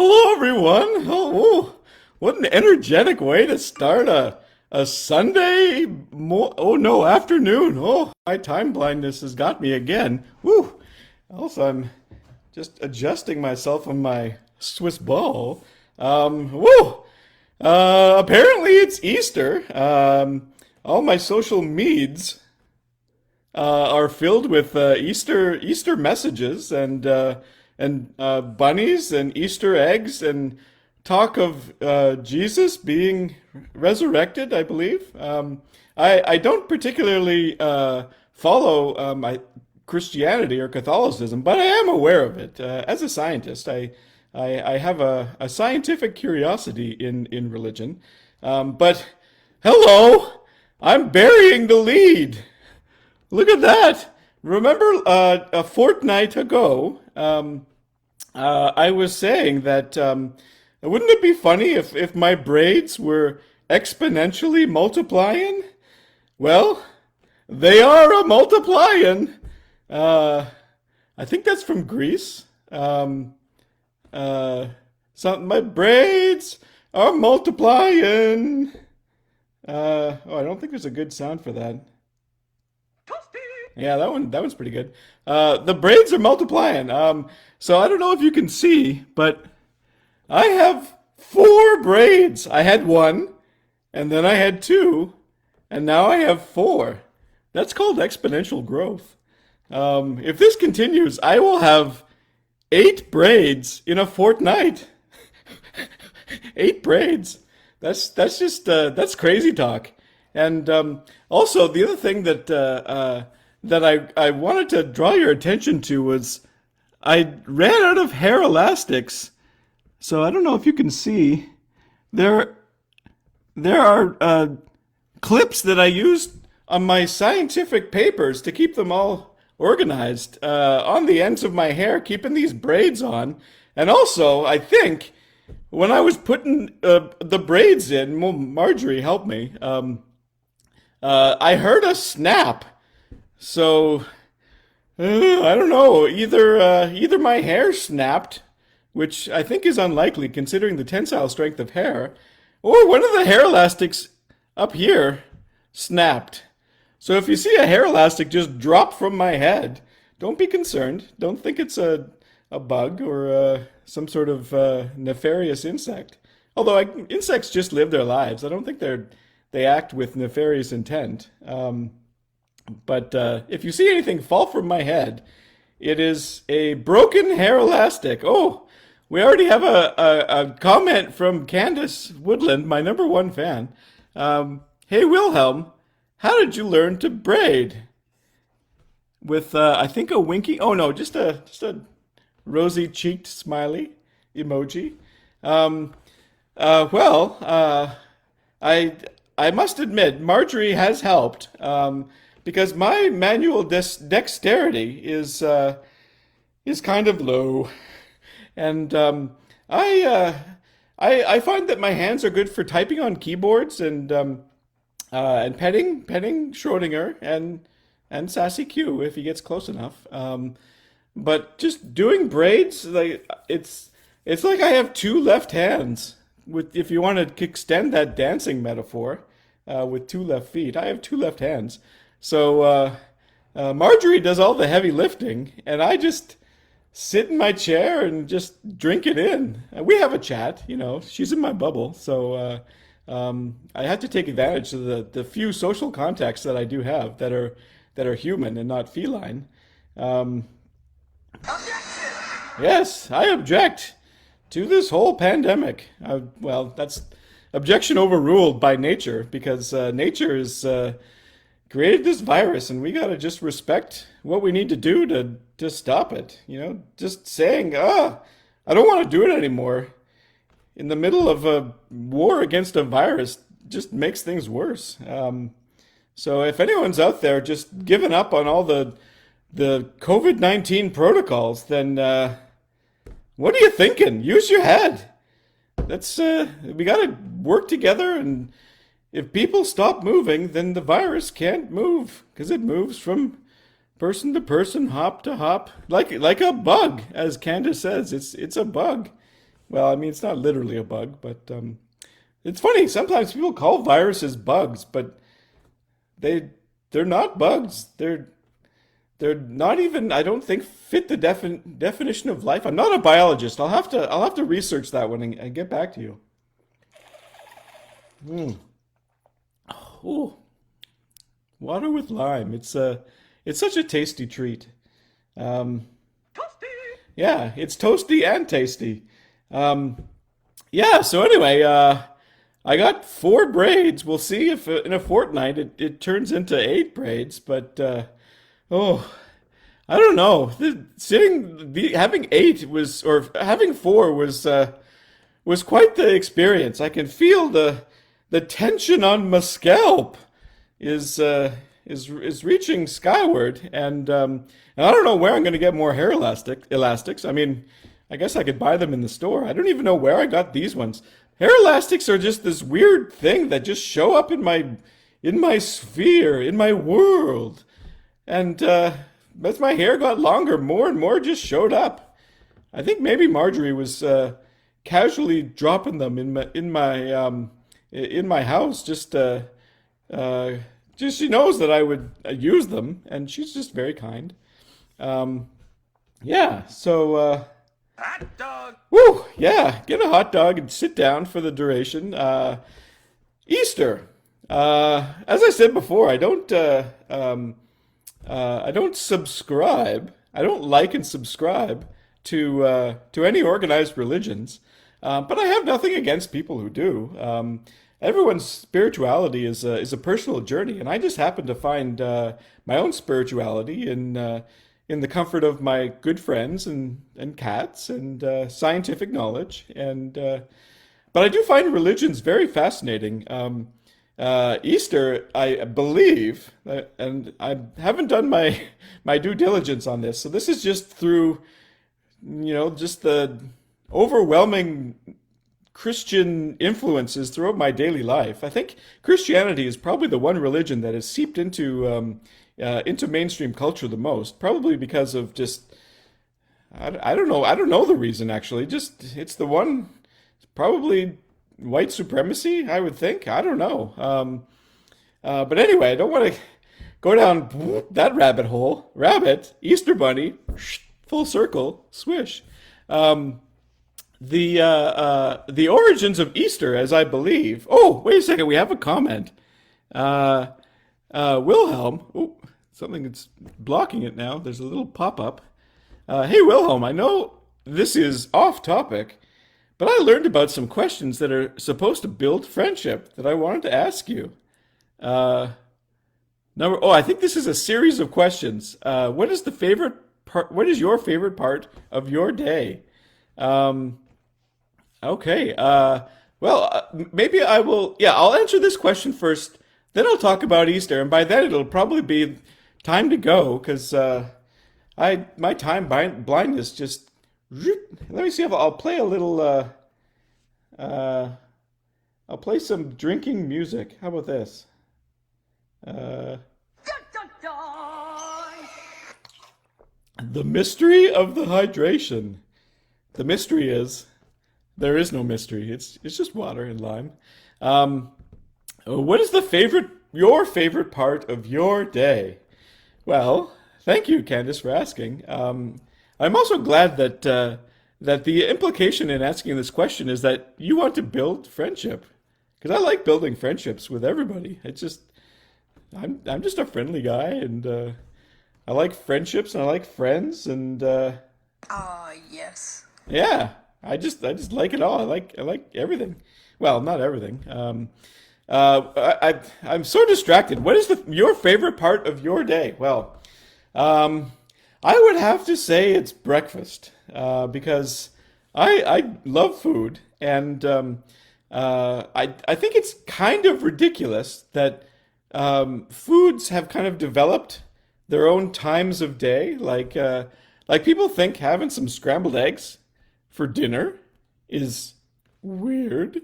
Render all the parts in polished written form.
Hello, everyone. Oh, what an energetic way to start a Sunday. Oh no, afternoon. Oh, my time blindness has got me again. Woo. Also, I'm just adjusting myself on my Swiss ball. Woo. Apparently it's Easter. All my social meds are filled with Easter messages and bunnies and Easter eggs and talk of Jesus being resurrected. I believe. I don't particularly follow Christianity or Catholicism, but I am aware of it. As a scientist, I have a scientific curiosity in religion. But hello, I'm burying the lead. Look at that. Remember, a fortnight ago, I was saying that wouldn't it be funny if my braids were exponentially multiplying? Well, they are a multiplying. Uh, I think that's from Greece. Uh, my braids are multiplying. Oh, I don't think there's a good sound for that. Yeah, that one's pretty good. The braids are multiplying. So I don't know if you can see, but I have four braids. I had one, and then I had two, and now I have four. That's called exponential growth. If this continues, I will have eight braids in a fortnight. Eight braids. That's just that's crazy talk. And also the other thing that I wanted to draw your attention to was I ran out of hair elastics. So I don't know if you can see there there are clips that I used on my scientific papers to keep them all organized on the ends of my hair, keeping these braids on. And also, I think when I was putting the braids in, well, Marjorie helped me. I heard a snap. So I don't know. Either my hair snapped, which I think is unlikely considering the tensile strength of hair, or one of the hair elastics up here snapped. So if you see a hair elastic just drop from my head, don't be concerned. Don't think it's a bug or some sort of nefarious insect. Although insects just live their lives. I don't think they act with nefarious intent. But if you see anything fall from my head, it is a broken hair elastic. Oh, we already have a comment from Candace Woodland, my number one fan. Hey, Wilhelm, how did you learn to braid? With, I think, a winky. Oh, no, just a rosy cheeked smiley emoji. Um, well, I I must admit, Marjorie has helped because my manual dexterity is kind of low, and I find that my hands are good for typing on keyboards and petting Schrodinger and Sassy Q if he gets close enough. But just doing braids, like it's like I have two left hands. With if you want to extend that dancing metaphor, with two left feet, I have two left hands. So Marjorie does all the heavy lifting, and I just sit in my chair and just drink it in. We have a chat, She's in my bubble, so I have to take advantage of the few social contacts that I do have that are human and not feline. Um, yes, I object to this whole pandemic. Well, that's objection overruled by nature because nature has created this virus, and we gotta just respect what we need to do to stop it. Just saying, I don't want to do it anymore in the middle of a war against a virus just makes things worse. So if anyone's out there just giving up on all the COVID-19 protocols, then what are you thinking? Use your head. That's we got to work together, and if people stop moving, then the virus can't move because it moves from person to person, hop to hop, like a bug, as Candace says. It's a bug. Well, I mean, it's not literally a bug, but it's funny. Sometimes people call viruses bugs, but they they're not bugs. They're not even, I don't think, fit the definition of life. I'm not a biologist. I'll have to research that one and get back to you. Mm. Ooh, water with lime. It's such a tasty treat. Um, yeah, it's toasty and tasty. Um, yeah. So anyway, I got four braids. We'll see if in a fortnight it turns into eight braids. But oh, I don't know. Having eight was, or having four was quite the experience. I can feel the tension on my scalp is is reaching skyward, and I don't know where I'm going to get more hair elastics. I mean, I guess I could buy them in the store. I don't even know where I got these ones. Hair elastics are just this weird thing that just show up in my sphere, in my world, and as my hair got longer, more and more just showed up. I think maybe Marjorie was casually dropping them in my house. Uh, just she knows that I would use them, and she's just very kind. Um, yeah. So, Hot dog! woo, yeah. Get a hot dog and sit down for the duration. Easter. As I said before, I don't subscribe. I don't like and subscribe to any organized religions, but I have nothing against people who do. Everyone's spirituality is a personal journey, and I just happen to find my own spirituality in the comfort of my good friends and cats and scientific knowledge. But I do find religions very fascinating. Easter, I believe, and I haven't done my due diligence on this, so this is just through, just the overwhelming Christian influences throughout my daily life. I think Christianity is probably the one religion that has seeped into mainstream culture the most, probably because of just I don't know the reason actually. Just it's the one, probably white supremacy, I would think. I don't know. But anyway, I don't want to go down that rabbit hole. Rabbit, Easter Bunny, full circle, swish. Um, the origins of Easter, as I believe. Oh, wait a second, we have a comment. Uh, Wilhelm. Oh, something that's blocking it now. There's a little pop up. Hey, Wilhelm, I know this is off topic, but I learned about some questions that are supposed to build friendship that I wanted to ask you. Uh, I think this is a series of questions. What is the favorite part? What is your favorite part of your day? Um, okay. Maybe I will. Yeah, I'll answer this question first. Then I'll talk about Easter, and by then it'll probably be time to go because I my blindness just. Let me see if I'll play a little. Uh, I'll play some drinking music. How about this? Uh, Dun, dun, dun. the mystery of the hydration. The mystery is there is no mystery. It's just water and lime. Um, what is your favorite part of your day? Well, thank you, Candice, for asking. I'm also glad that the implication in asking this question is that you want to build friendship, because I like building friendships with everybody. I'm just a friendly guy, and I like friendships and I like friends, and Ah, yes. yeah, I just like it all. I like everything. Well, not everything. I'm so distracted. What is your favorite part of your day? Well, um, I would have to say it's breakfast because I love food, and I think it's kind of ridiculous that foods have kind of developed their own times of day. Like people think having some scrambled eggs for dinner is weird.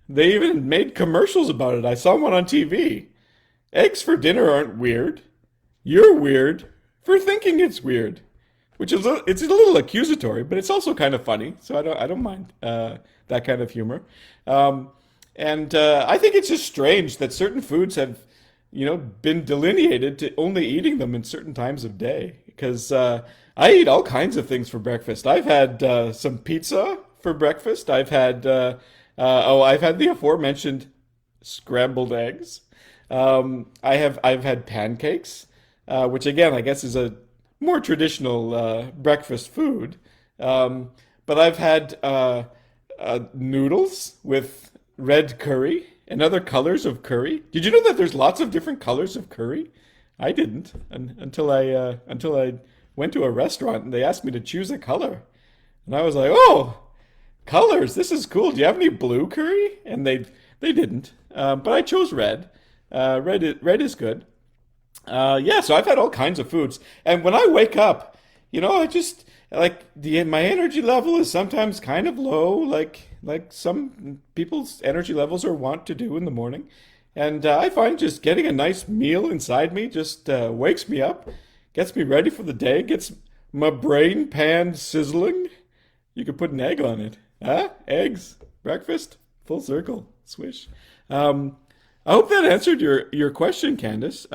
They even made commercials about it. I saw one on TV. Eggs for dinner aren't weird. You're weird for thinking it's weird. which is it's a little accusatory, but it's also kind of funny. So I don't mind that kind of humor. Um, and I think it's just strange that certain foods have, been delineated to only eating them in certain times of day. Because I eat all kinds of things for breakfast. I've had some pizza for breakfast. I've had the aforementioned scrambled eggs. I've had pancakes, which again I guess is a more traditional breakfast food. Um, but I've had noodles with red curry and other colors of curry. Did you know that there's lots of different colors of curry? I didn't until I went to a restaurant and they asked me to choose a color, and I was like, "Oh, colors! This is cool. Do you have any blue curry?" And they didn't, but I chose red. Red is good. Yeah, so I've had all kinds of foods, and when I wake up, I just like my energy level is sometimes kind of low, like some people's energy levels are wont to do in the morning, and I find just getting a nice meal inside me just wakes me up, gets me ready for the day, gets my brain pan sizzling. You could put an egg on it, huh? Eggs, breakfast, full circle, swish. Um, I hope that answered your question, Candace.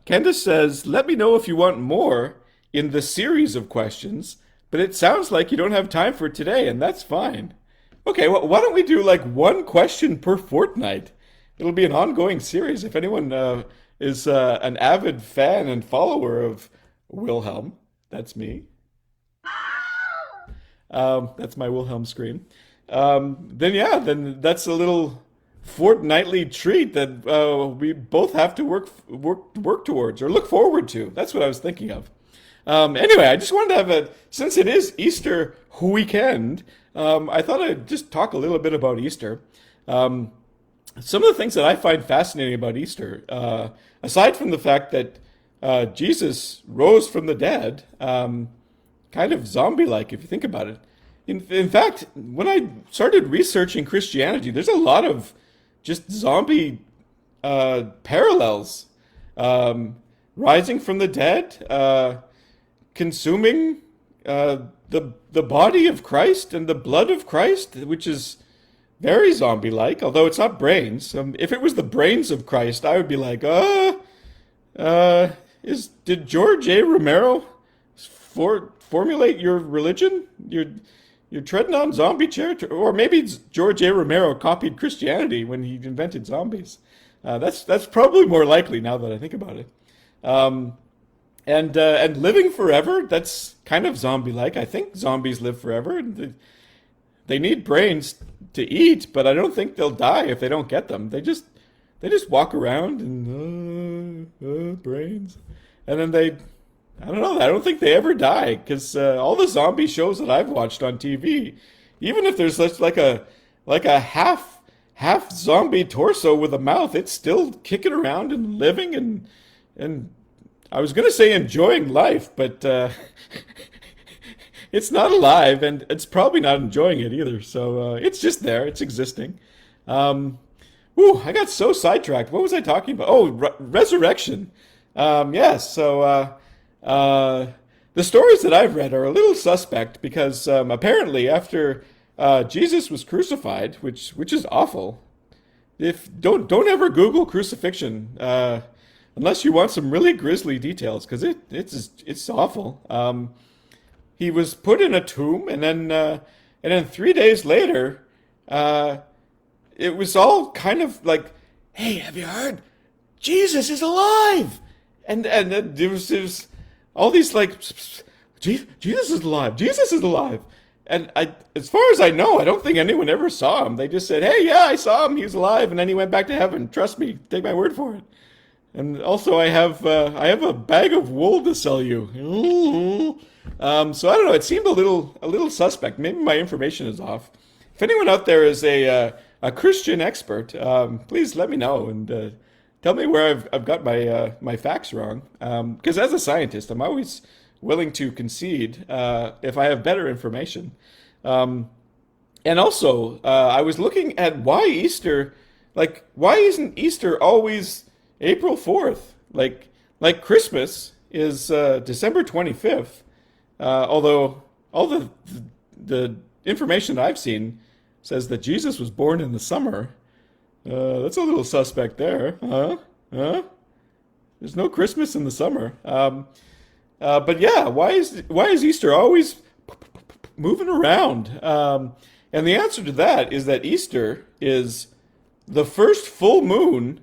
Candace says, "Let me know if you want more in the series of questions, but it sounds like you don't have time for today, and that's fine." Okay, well, why don't we do like one question per fortnight? It'll be an ongoing series. If anyone is an avid fan and follower of Wilhelm, that's me. That's my Wilhelm scream. Then yeah, then that's a little fortnightly treat that we both have to work towards or look forward to. That's what I was thinking of. Anyway, I just wanted to have since it is Easter weekend, I thought I'd just talk a little bit about Easter. Um, some of the things that I find fascinating about Easter, aside from the fact that Jesus rose from the dead, kind of zombie-like if you think about it. In fact, when I started researching Christianity, there's a lot of just zombie parallels. Um, Rising from the dead, consuming the body of Christ and the blood of Christ, which is very zombie-like, although it's not brains. If it was the brains of Christ, I would be like, is did George A. Romero formulate your religion? You're treading on zombie territory, or maybe George A. Romero copied Christianity when he invented zombies. That's probably more likely now that I think about it. Um, and living forever, that's kind of zombie-like. I think zombies live forever. They need brains to eat, but I don't think they'll die if they don't get them. They just walk around and brains, and then I don't know. I don't think they ever die because all the zombie shows that I've watched on TV, even if there's such like a half zombie torso with a mouth, it's still kicking around and living and I was gonna say enjoying life, but it's not alive and it's probably not enjoying it either. So it's just there. It's existing. Um, I got so sidetracked. What was I talking about? Oh, resurrection. Yes. So the stories that I've read are a little suspect because apparently after Jesus was crucified, which is awful. If don't ever Google crucifixion unless you want some really grisly details because it's awful. He was put in a tomb and then 3 days later. It was all kind of like, "Hey, have you heard? Jesus is alive!" And there was all these like, Jesus is alive, Jesus is alive." And as far as I know, I don't think anyone ever saw him. They just said, "Hey, yeah, I saw him. He was alive," and then he went back to heaven. Trust me, take my word for it. And also, I have a bag of wool to sell you. So I don't know. It seemed a little suspect. Maybe my information is off. If anyone out there is a Christian expert, please let me know and tell me where I've got my facts wrong. Because as a scientist, I'm always willing to concede if I have better information. Um, and also, I was looking at why Easter, why isn't Easter always April 4th? Like Christmas is December 25th. Although all the information I've seen says that Jesus was born in the summer. That's a little suspect there, huh? Huh? There's no Christmas in the summer. But yeah, why is Easter always moving around? And the answer to that is that Easter is the first full moon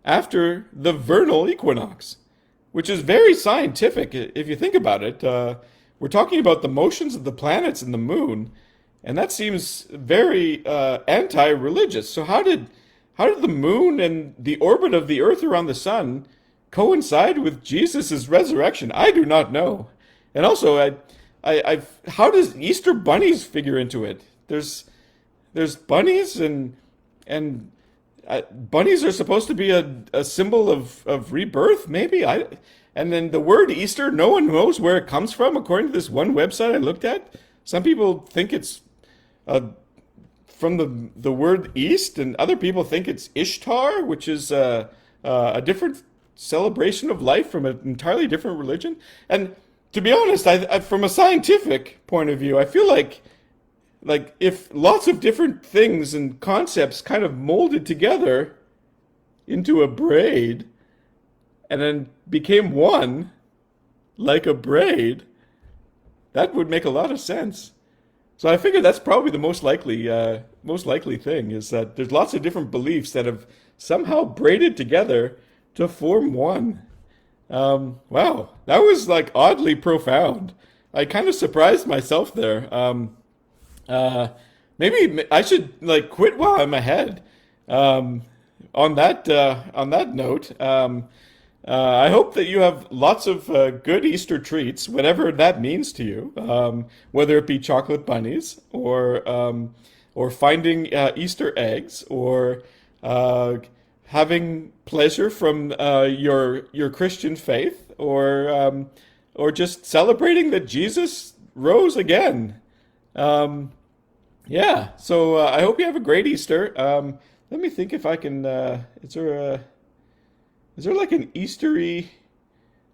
after the vernal equinox, which is very scientific if you think about it. We're talking about the motions of the planets and the moon, and that seems very anti-religious. So how did the moon and the orbit of the Earth around the sun coincide with Jesus' resurrection? I do not know. And also, how does Easter bunnies figure into it? There's bunnies and bunnies are supposed to be a symbol of rebirth, maybe. And then the word Easter, no one knows where it comes from. According to this one website I looked at, some people think it's from the word east, and other people think it's Ishtar, which is a different celebration of life from an entirely different religion. And to be honest, from a scientific point of view, I feel like if lots of different things and concepts kind of molded together into a braid and then became one, like a braid, that would make a lot of sense. So I figure that's probably the most likely thing is that there's lots of different beliefs that have somehow braided together to form one. Wow, that was like oddly profound. I kind of surprised myself there. Maybe I should like quit while I'm ahead. On that note, I hope that you have lots of good Easter treats, whatever that means to you. Whether it be chocolate bunnies or finding Easter eggs or having pleasure from your Christian faith or just celebrating that Jesus rose again. Yeah, so I hope you have a great Easter. Let me think if I can. Is there like an Eastery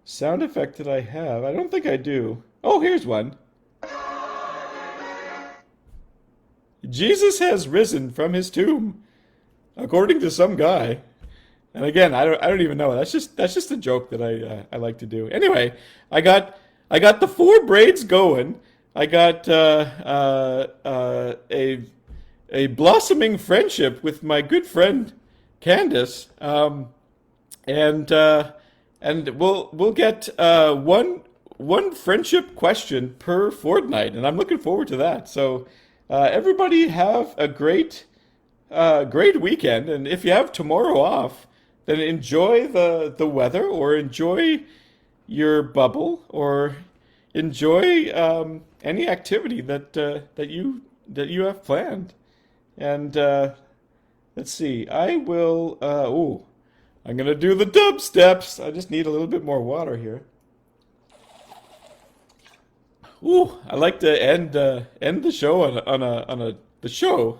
sound effect that I have? I don't think I do. Oh, here's one. Jesus has risen from his tomb, according to some guy. And again, I don't even know. That's just a joke that I like to do. Anyway, I got the four braids going. I got a blossoming friendship with my good friend Candace, and we'll get one friendship question per fortnight, and I'm looking forward to that. So everybody have a great weekend, and if you have tomorrow off, then enjoy the weather, or enjoy your bubble, or enjoy any activity that you have planned. And let's see, I'm gonna do the dub steps. I just need a little bit more water here. Ooh, I like to end the show on the show.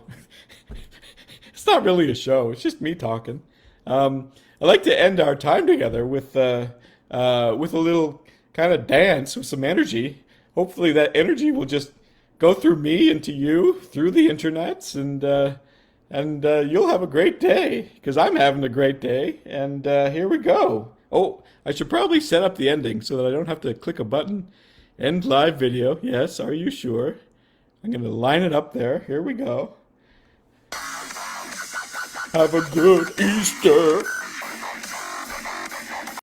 It's not really a show. It's just me talking. I like to end our time together with a little kind of dance with some energy. Hopefully, that energy will just go through me into you through the internets, and you'll have a great day because I'm having a great day. And here we go. Oh, I should probably set up the ending so that I don't have to click a button. End live video. Yes, are you sure? I'm going to line it up there. Here we go. Have a good Easter.